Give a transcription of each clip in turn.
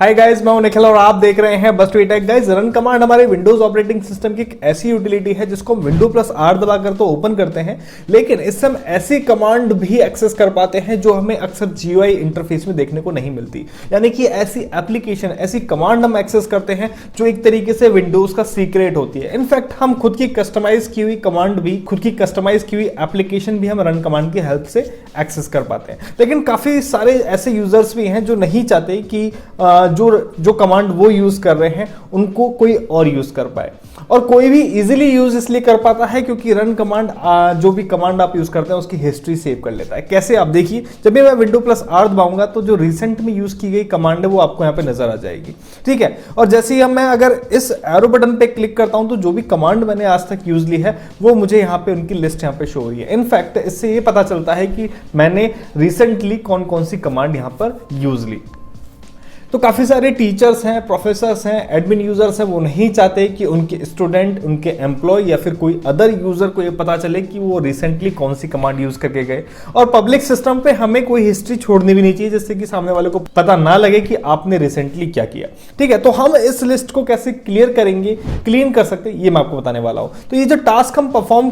Hi guys, मैं हूं निखिल और आप देख रहे हैं बस tweet tech. Guys, run command हमारे विंडोज ऑपरेटिंग सिस्टम की एक ऐसी यूटिलिटी है जिसको हम विंडो प्लस आर दबाकर तो ओपन करते हैं, लेकिन इससे हम ऐसी कमांड भी एक्सेस कर पाते हैं जो हमें अक्सर जीयूआई इंटरफेस में देखने को नहीं मिलती। यानी कि ऐसी एप्लीकेशन, ऐसी कमांड हम एक्सेस करते हैं जो एक तरीके से विंडोज का सीक्रेट होती है। इनफैक्ट हम खुद की कस्टमाइज की हुई कमांड भी, खुद की कस्टमाइज की हुई एप्लीकेशन भी हम रन कमांड की हेल्प से एक्सेस कर पाते हैं। लेकिन काफी सारे ऐसे यूजर्स भी हैं जो नहीं चाहते कि जो कमांड वो यूज कर रहे हैं उनको कोई और यूज कर पाए, और कोई भी इजीली यूज इसलिए कर पाता है क्योंकि रन कमांड, जो भी कमांड आप यूज करते हैं उसकी हिस्ट्री सेव कर लेता है। कैसे, आप देखिए, जब भी मैं विंडो प्लस आर दबाऊंगा तो जो रिसेंट में यूज की गई कमांड है वो आपको यहाँ पे नजर आ जाएगी। ठीक है, और जैसे ही मैं अगर इस एरो बटन पे क्लिक करता हूं तो जो भी कमांड मैंने आज तक यूज ली है वो मुझे यहाँ पे उनकी लिस्ट यहाँ पे शो हो रही है। इनफैक्ट इससे ये पता चलता है कि मैंने रिसेंटली कौन कौन सी कमांड यहाँ पर यूज ली। तो काफ़ी सारे टीचर्स हैं, प्रोफेसर्स हैं, एडमिन यूजर्स हैं, वो नहीं चाहते कि उनके स्टूडेंट, उनके एम्प्लॉय या फिर कोई अदर यूजर को ये पता चले कि वो रिसेंटली कौन सी कमांड यूज करके गए। और पब्लिक सिस्टम पे हमें कोई हिस्ट्री छोड़नी भी नहीं चाहिए जिससे कि सामने वाले को पता ना लगे कि आपने रिसेंटली क्या किया। ठीक है, तो हम इस लिस्ट को कैसे क्लियर करेंगे, क्लीन कर सकते हैं, ये मैं आपको बताने वाला हूँ। तो ये जो टास्क हम परफॉर्म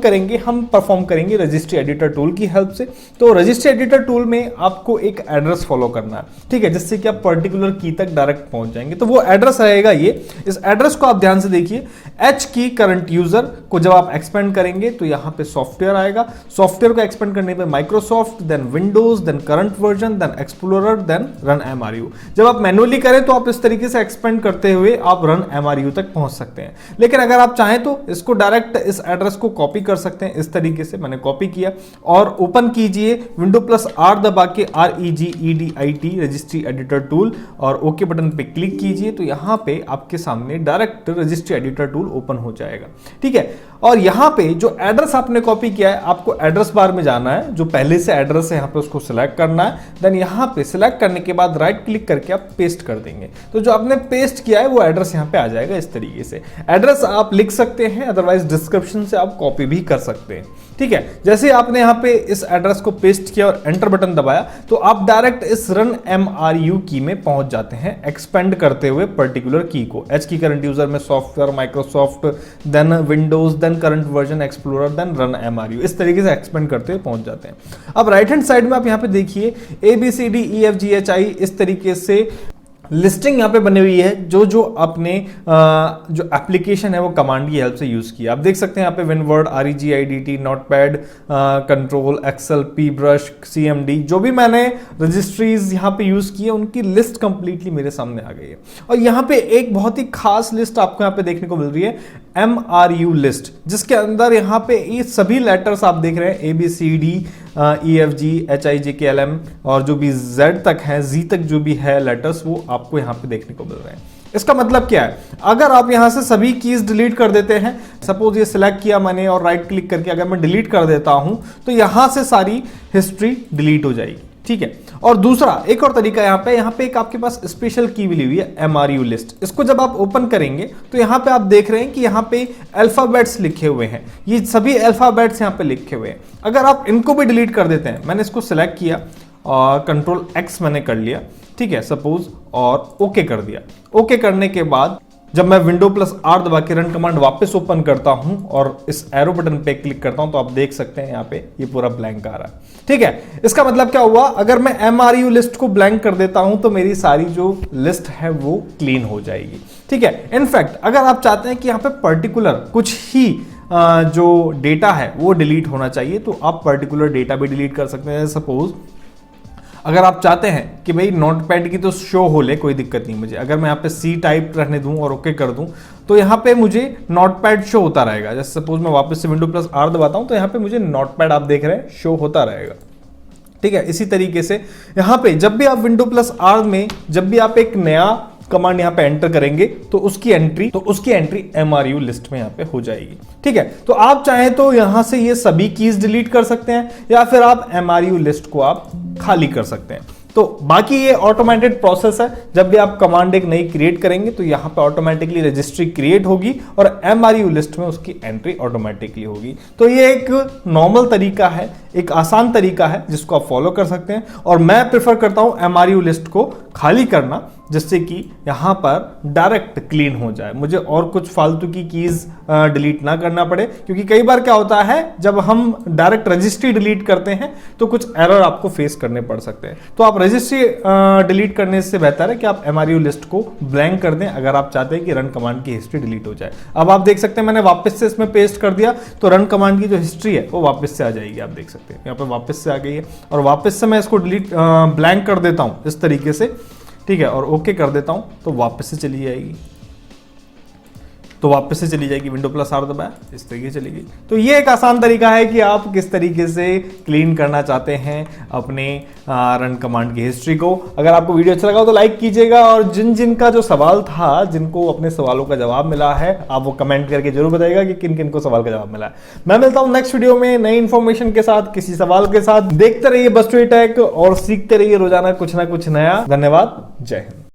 करेंगे रजिस्ट्री एडिटर टूल की हेल्प से। तो रजिस्ट्री एडिटर टूल में आपको एक एड्रेस फॉलो करना है, ठीक है, जिससे कि आप पर्टिकुलर की तक डायरेक्ट पहुंच जाएंगे। तो वो एड्रेस रहेगा ये। इस एड्रेस को आप ध्यान से देखिए। एच की करंट यूजर को जब आप एक्सपेंड करेंगे तो यहां पे सॉफ्टवेयर आएगा। सॉफ्टवेयर को एक्सपेंड करने पे Microsoft, then Windows, then current version, then Explorer, then run MRU. जब आप मैनुअली करें तो आप इस तरीके से एक्सपेंड करते हुए आप रन एमआरयू तक पहुंच सकते हैं। लेकिन अगर आप चाहें तो इसको डायरेक्ट इस एड्रेस को कॉपी कर सकते हैं। इस तरीके से मैंने कॉपी किया और ओपन कीजिए विंडो प्लस आर दबा के REGEDIT रजिस्ट्री एडिटर टूल और ओके बटन पे क्लिक कीजिए। तो यहां पे आपके सामने direct registry editor tool open हो जाएगा। ठीक है, और यहां पे जो एड्रेस आपने कॉपी किया है, आपको एड्रेस बार में जाना है, जो पहले से एड्रेस है यहां पे उसको सिलेक्ट करना है। देन यहां पे सिलेक्ट करने के बाद राइट क्लिक करके आप पेस्ट कर देंगे। तो जो आपने पेस्ट किया है वो एड्रेस यहां पे आ जाएगा। इस तरीके से एड्रेस आप लिख सकते हैं, अदरवाइज डिस्क्रिप्शन से आप कॉपी भी कर सकते हैं। ठीक है, जैसे आपने यहां पे इस एड्रेस को पेस्ट किया और एंटर बटन दबाया तो आप डायरेक्ट इस रन एमआरयू की में पहुंच जाते हैं, एक्सपेंड करते हुए पर्टिकुलर की को। एच की करंट यूजर में software, Microsoft, then Windows, then current version, Explorer, then run MRU. इस तरीके से एक्सपेंड करते हुए पहुंच जाते हैं। अब राइट हैंड साइड में आप यहां पे देखिए ABCDEFGHI इस तरीके से लिस्टिंग यहाँ पे बनी हुई है जो आपने जो एप्लीकेशन है वो कमांड की हेल्प से यूज किया। आप देख सकते हैं यहाँ पे winword, REGIDT, notepad, control, excel, P brush, CMD, जो भी मैंने रजिस्ट्रीज यहाँ पे यूज की है उनकी लिस्ट कंप्लीटली मेरे सामने आ गई है। और यहाँ पे एक बहुत ही खास लिस्ट आपको यहाँ पे देखने को मिल रही है, MRU लिस्ट, जिसके अंदर यहाँ पे ये सभी लेटर्स आप देख रहे हैं, ABCDEFGHIJKLM और जो भी Z तक है, Z तक जो भी है लेटर्स, वो आपको यहाँ पे देखने को मिल रहे हैं। इसका मतलब क्या है, अगर आप यहां से सभी कीज डिलीट कर देते हैं, सपोज ये सिलेक्ट किया मैंने और राइट क्लिक करके अगर मैं डिलीट कर देता हूं तो यहां से सारी हिस्ट्री डिलीट हो जाएगी। ठीक है, और दूसरा एक और तरीका यहाँ पे एक आपके पास स्पेशल की मिली हुई है, MRU लिस्ट। इसको जब आप ओपन करेंगे तो यहाँ पे आप देख रहे हैं कि यहाँ पे अल्फाबेट्स लिखे हुए हैं, ये सभी अल्फाबेट्स यहाँ पे लिखे हुए हैं। अगर आप इनको भी डिलीट कर देते हैं, मैंने इसको सिलेक्ट किया और कंट्रोल X मैंने कर लिया, ठीक है, सपोज, और ओके कर दिया। ओके करने के बाद जब मैं विंडो प्लस आर दबा के रन कमांड वापस ओपन करता हूं और इस एरो बटन पे क्लिक करता हूं तो आप देख सकते हैं यहाँ पे ये पूरा ब्लैंक आ रहा है। ठीक है, इसका मतलब क्या हुआ, अगर मैं MRU लिस्ट को ब्लैंक कर देता हूं तो मेरी सारी जो लिस्ट है वो क्लीन हो जाएगी। ठीक है, इनफैक्ट अगर आप चाहते हैं कि यहाँ पे पर्टिकुलर कुछ ही जो डेटा है वो डिलीट होना चाहिए तो आप पर्टिकुलर डेटा भी डिलीट कर सकते हैं। सपोज अगर आप चाहते हैं कि भाई नोटपैड की तो शो हो ले, कोई दिक्कत नहीं मुझे, अगर मैं यहाँ पे C टाइप रहने दूं और ओके कर दूं तो यहाँ पे मुझे नोटपैड शो होता रहेगा। जैसे सपोज मैं वापस से विंडो प्लस आर दबाता हूं तो यहाँ पे मुझे नोटपैड, आप देख रहे हैं, शो होता रहेगा। ठीक है, इसी तरीके से यहाँ पे जब भी आप विंडो प्लस आर में जब भी आप एक नया कमांड यहाँ पे एंटर करेंगे तो उसकी एंट्री MRU लिस्ट में यहाँ पे हो जाएगी। ठीक है, तो आप चाहें तो यहाँ से ये सभी कीज डिलीट कर सकते हैं या फिर आप MRU लिस्ट को आप खाली कर सकते हैं। तो बाकी ये ऑटोमेटेड प्रोसेस है। जब भी आप कमांड एक नई क्रिएट करेंगे तो यहाँ पे ऑटोमेटिकली रजिस्ट्री क्रिएट होगी और MRU लिस्ट में उसकी एंट्री ऑटोमेटिकली होगी। तो ये एक नॉर्मल तरीका है, एक आसान तरीका है जिसको आप फॉलो कर सकते हैं। और मैं प्रेफर करता हूँ MRU लिस्ट को खाली करना जिससे कि यहां पर डायरेक्ट क्लीन हो जाए, मुझे और कुछ फालतू की कीज डिलीट ना करना पड़े। क्योंकि कई बार क्या होता है जब हम डायरेक्ट रजिस्ट्री डिलीट करते हैं तो कुछ एरर आपको फेस करने पड़ सकते हैं। तो आप रजिस्ट्री डिलीट करने से बेहतर है कि आप MRU लिस्ट को ब्लैंक कर दें अगर आप चाहते हैं कि रन कमांड की हिस्ट्री डिलीट हो जाए। अब आप देख सकते हैं मैंने वापस से इसमें पेस्ट कर दिया तो रन कमांड की जो हिस्ट्री है वो वापस से आ जाएगी। आप देख सकते हैं यहाँ पे वापस से आ गई है और वापस से मैं इसको डिलीट ब्लैंक कर देता हूं इस तरीके से, ठीक है, और ओके कर देता हूं तो वापस से चली जाएगी, तो वापस से चली जाएगी। Windows+R दबाया, इस तरीके से चली गई। तो ये एक आसान तरीका है कि आप किस तरीके से क्लीन करना चाहते हैं अपने रन कमांड की हिस्ट्री को। अगर आपको वीडियो अच्छा लगा हो तो लाइक कीजिएगा, और जिन जिन का जो सवाल था, जिनको अपने सवालों का जवाब मिला है, आप वो कमेंट करके जरूर बताइएगा कि किन किन को सवाल का जवाब मिला है। मैं मिलता हूं नेक्स्ट वीडियो में नई इंफॉर्मेशन के साथ, किसी सवाल के साथ। देखते रहिए बस2टेक और सीखते रहिए रोजाना कुछ ना कुछ नया। धन्यवाद, जय हिंद।